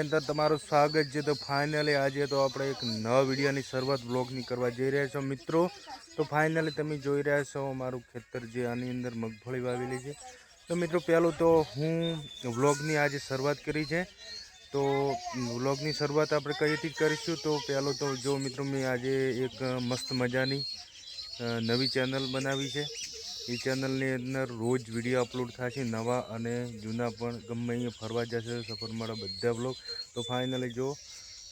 અંદર તમારું સ્વાગત છે। તો ફાઇનલી આજે તો આપણે એક નવા વિડીયોની શરૂઆત બ્લોગની કરવા જઈ રહ્યા છો મિત્રો। તો ફાઇનલી તમે જોઈ રહ્યા છો મારું ખેતર જે આની અંદર મગફળી વાવેલી છે। તો મિત્રો પહેલું તો હું વ્લોગની આજે શરૂઆત કરી છે। તો વ્લોગની શરૂઆત આપણે કઈથી કરીશું તો પહેલું તો જો મિત્રો મેં આજે એક મસ્ત મજાની નવી ચેનલ બનાવી છે। એ ચેનલની અંદર રોજ વિડીયો અપલોડ થશે નવા અને જૂના પણ ગમે અહીંયા ફરવા જશે સફરમાળા બધા બ્લોગ। તો ફાઇનલી જો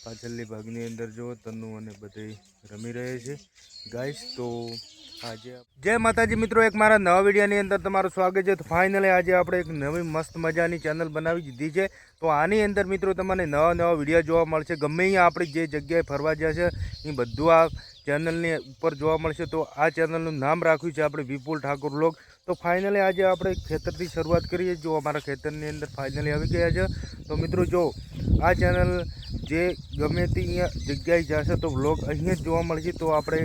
પાછળની ભાગની અંદર જો તનુ અને બધે રમી રહે છે ગાઈસ। તો આજે જય માતાજી મિત્રો, એક મારા નવા વિડીયોની અંદર તમારું સ્વાગત છે। તો ફાઇનલી આજે આપણે એક નવી મસ્ત મજાની ચેનલ બનાવી દીધી છે। તો આની અંદર મિત્રો તમને નવા વિડીયો જોવા મળશે ગમે અહીંયા આપણે જે જગ્યાએ ફરવા જશે એ બધું આ ચેનલની ઉપર જોવા મળશે। તો આ ચેનલનું નામ રાખ્યું છે આપણે વિપુલ ઠાકોર વ્લોગ। તો ફાઇનલી આજે આપણે ખેતરથી શરૂઆત કરીએ। જો અમારા ખેતરની અંદર ફાઇનલી આવી ગયા છે। તો મિત્રો જો આ ચેનલ જે ગમે તે અહીંયા જગ્યાએ જશે તો વ્લોગ અહીંયા જ જોવા મળશે। તો આપણે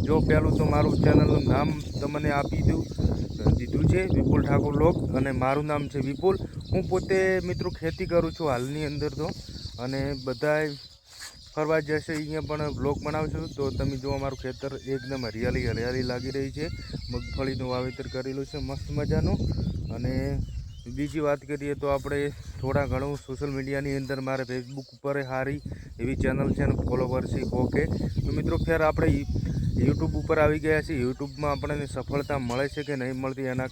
જો પહેલું તો મારું ચેનલનું નામ તમને આપી દીધું છે વિપુલ ઠાકોર વ્લોગ અને મારું નામ છે વિપુલ। હું પોતે મિત્રો ખેતી કરું છું હાલની અંદર તો, અને બધાય ફરવા જશે અહીંયા પણ વ્લોગ બનાવશું। તો તમે જો અમારું ખેતર એકદમ હરિયાળી લાગી રહી છે। મગફળીનું વાવેતર કરેલું છે મસ્ત મજાનું। અને બીજી વાત કરીએ તો આપણે થોડા ઘણું સોશિયલ મીડિયાની અંદર મારે ફેસબુક ઉપર સારી એવી ચેનલ છે અને ફોલોવર છે ઓકે। તો મિત્રો ફેર આપણે યુટ્યુબ ઉપર આવી ગયા છીએ। યુટ્યુબમાં આપણને સફળતા મળે છે કે નહીં મળતી એના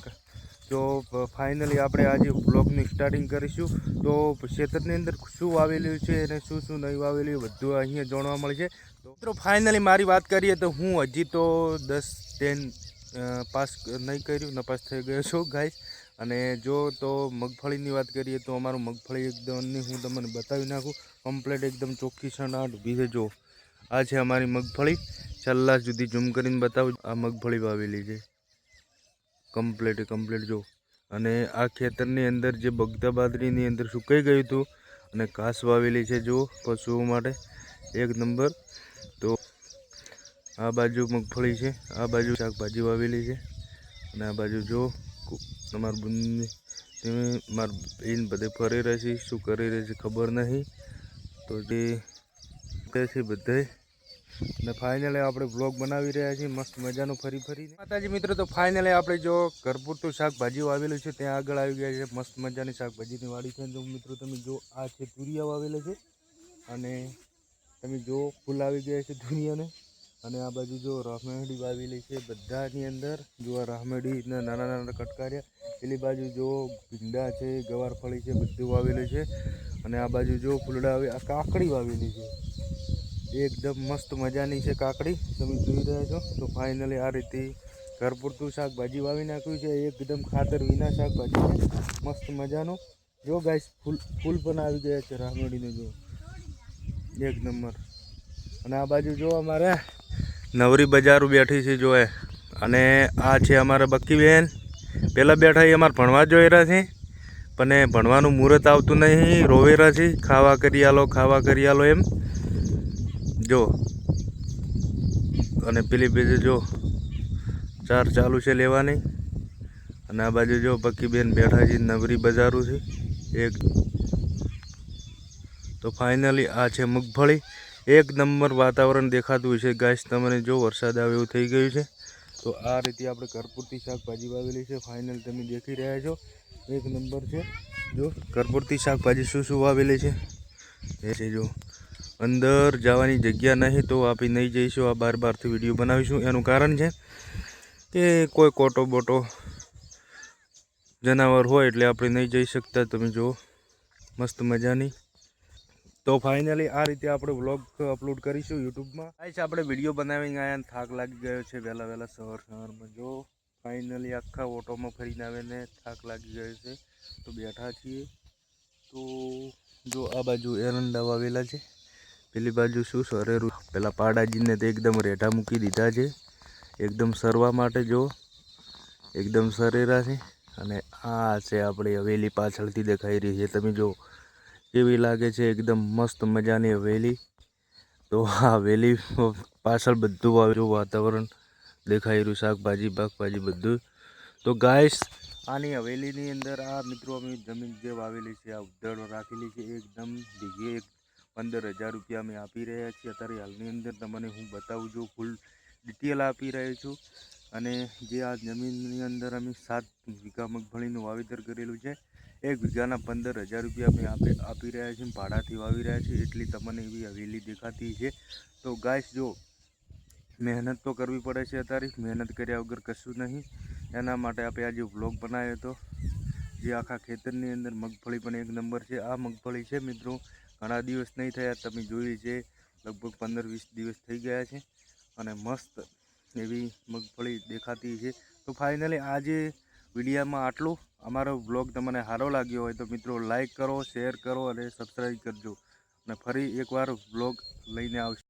જો ફાઇનલી આપણે આજે બ્લોગની સ્ટાર્ટિંગ કરીશું। તો ખેતરની અંદર શું વાવેલું છે અને શું નહીં વાવેલું બધું અહીંયા જાણવા મળશે। તો મિત્રો ફાઇનલી મારી વાત કરીએ તો હું હજી તો 10-10 પાસ નહીં કર્યું, નપાસ થઈ ગયો છું ગાઈસ। અને જો તો મગફળીની વાત કરીએ તો અમારું મગફળી એકદમની હું તમને બતાવી નાખું કમ્પ્લીટ એકદમ ચોખ્ખી છણાટ ઊભી છે। જો આ છે અમારી મગફળી, છેલ્લા સુધી ઝૂમ કરીને બતાવું। આ મગફળી વાવેલી છે કમ્પ્લીટ જો। અને આ ખેતરની અંદર જે બગદા બાદરીની અંદર સુકાઈ ગયું હતું અને ઘાસ વાવેલી છે જો પશુઓ માટે એક નંબર। તો આ બાજુ મગફળી છે, આ બાજુ શાકભાજી વાવેલી છે અને આ બાજુ જો તમારા બુનની મારા બેન બધે ફરી રહે છે, શું કરી રહે છે ખબર નહીં। તો જે છે બધે અને ફાઇનલી આપણે બ્લોગ બનાવી રહ્યા છીએ મસ્ત મજાનું ફરી માતાજી મિત્રો। તો ફાઇનલી આપણે જો ઘર પૂરતું શાકભાજી વાવેલું છે ત્યાં આગળ આવી ગયા છે મસ્ત મજાની શાકભાજીની વાડી છે। તો મિત્રો તમે જો આ છે તુરિયા વાવેલા છે અને તમે જો ફૂલ આવી ગયા છે તુરિયાને। અને આ બાજુ જો રાહમેડી વાવેલી છે બધાની અંદર જો આ રાહમેડીના નાના કટકાર્યા। પેલી બાજુ જો ભીંડા છે, ગવારફળી છે બધું વાવેલું છે। અને આ બાજુ જો ફૂલડા આ કાકડી વાવેલી છે એકદમ મસ્ત મજાની છે કાકડી તમે જોઈ રહ્યા છો। તો ફાઇનલી આ રીતે ઘર પૂરતું શાકભાજી વાવી નાખ્યું છે એકદમ ખાતર વિના શાકભાજી છે મસ્ત મજાનું। જો ગાઈસ ફૂલ પણ આવી ગયા છે રાહમેડીને જો એક નંબર। અને આ બાજુ જો અમારે નવરી બજારો બેઠી છે જો અને આ છે અમારા બક્કીબેન પહેલાં બેઠા એ અમારે ભણવા જોઈ રહ્યા છે પણ ભણવાનું મુહૂર્ત આવતું નહીં, રોવેરા છે ખાવા કરી આલો એમ જો। અને પેલી બાજુ જો ચાર ચાલુ છે લેવાની। અને આ બાજુ જો બક્કીબેન બેઠા છે નવરી બજારું છે એક। તો ફાઇનલી આ છે મગફળી એક નંબર વાતાવરણ દેખાતું છે ગાઈસ તમને જો વરસાદ આવે એવું થઈ ગયું છે। તો આ રીતે આપણે ઘર પૂરતી શાકભાજી વાવેલી છે ફાઇનલ તમે દેખી રહ્યા છો એક નંબર છે। જો ઘર પૂરતી શાકભાજી શું વાવેલી છે એ છે જો। અંદર જવાની જગ્યા નહીં તો આપણે નહીં જઈશું, આ બહારથી વિડીયો બનાવીશું। એનું કારણ છે કે કોઈ કોટો બોટો જનાવર હોય એટલે આપણે નહીં જઈ શકતા તમે જુઓ મસ્ત મજાની। તો ફાઇનલી આ રીતે આપણે વ્લોગ અપલોડ કરીશું યુટ્યુબમાં। આપણે વિડીયો બનાવીને આવ્યા થાક લાગી ગયો છે વહેલા સવારમાં જો ફાઇનલી આખા ઓટોમાં ફરીને આવીને થાક લાગી ગયો છે તો બેઠા છીએ। તો જો આ બાજુ એરંડા વાવેલા છે, પેલી બાજુ શું સરેરું પેલા પાડાજીને તો એકદમ રેઢા મૂકી દીધા છે એકદમ સરવા માટે જો એકદમ સરેરા છે। અને આ છે આપણી હવેલી પાછળથી દેખાઈ રહી છે તમે જો કેવી લાગે છે એકદમ મસ્ત મજાની હવેલી। તો આ હવેલી પાછળ બધું વાવેલું વાતાવરણ દેખાઈ રહ્યું શાકભાજી બાકભાજી બધું। તો ગાઈસ આની હવેલીની અંદર આ મિત્રો અમે જમીન જે વાવેલી છે આ ઉધડ રાખેલી છે એકદમ વીઘે 15,000 રૂપિયા અમે આપી રહ્યા છીએ અત્યારે હાલની અંદર તમને હું બતાવું છું ફૂલ ડિટેલ આપી રહ્યો છું અને જે આ જમીનની અંદર અમે 7 વીઘા મગફળીનું વાવેતર કરેલું છે 1 વીઘાના 15,000 રૂપિયા અમે આપી રહ્યા છીએ ભાડાથી વાવી રહ્યા છીએ એટલી તમને એવી હવેલી દેખાતી છે તો ગાઈસ જો મહેનત તો કરવી પડે છે અત્યારે મહેનત કર્યા વગર કશું નહીં એના માટે આપણે આજે વ્લોગ બનાવ્યો હતો જે આખા ખેતરની અંદર મગફળી પણ 1 નંબર છે આ મગફળી છે મિત્રો ઘણા દિવસ નહીં થયા તમે જોઈ છે લગભગ 15-20 દિવસ થઈ ગયા છે અને મસ્ત એવી મગફળી દેખાતી છે તો ફાઇનલી આજે વિડીયોમાં આટલું અમારો વ્લોગ તમને સારો લાગ્યો હોય તો મિત્રો લાઈક કરો શેર કરો અને સબસ્ક્રાઈબ કરજો અને ફરી એકવાર વ્લોગ લઈને આવશે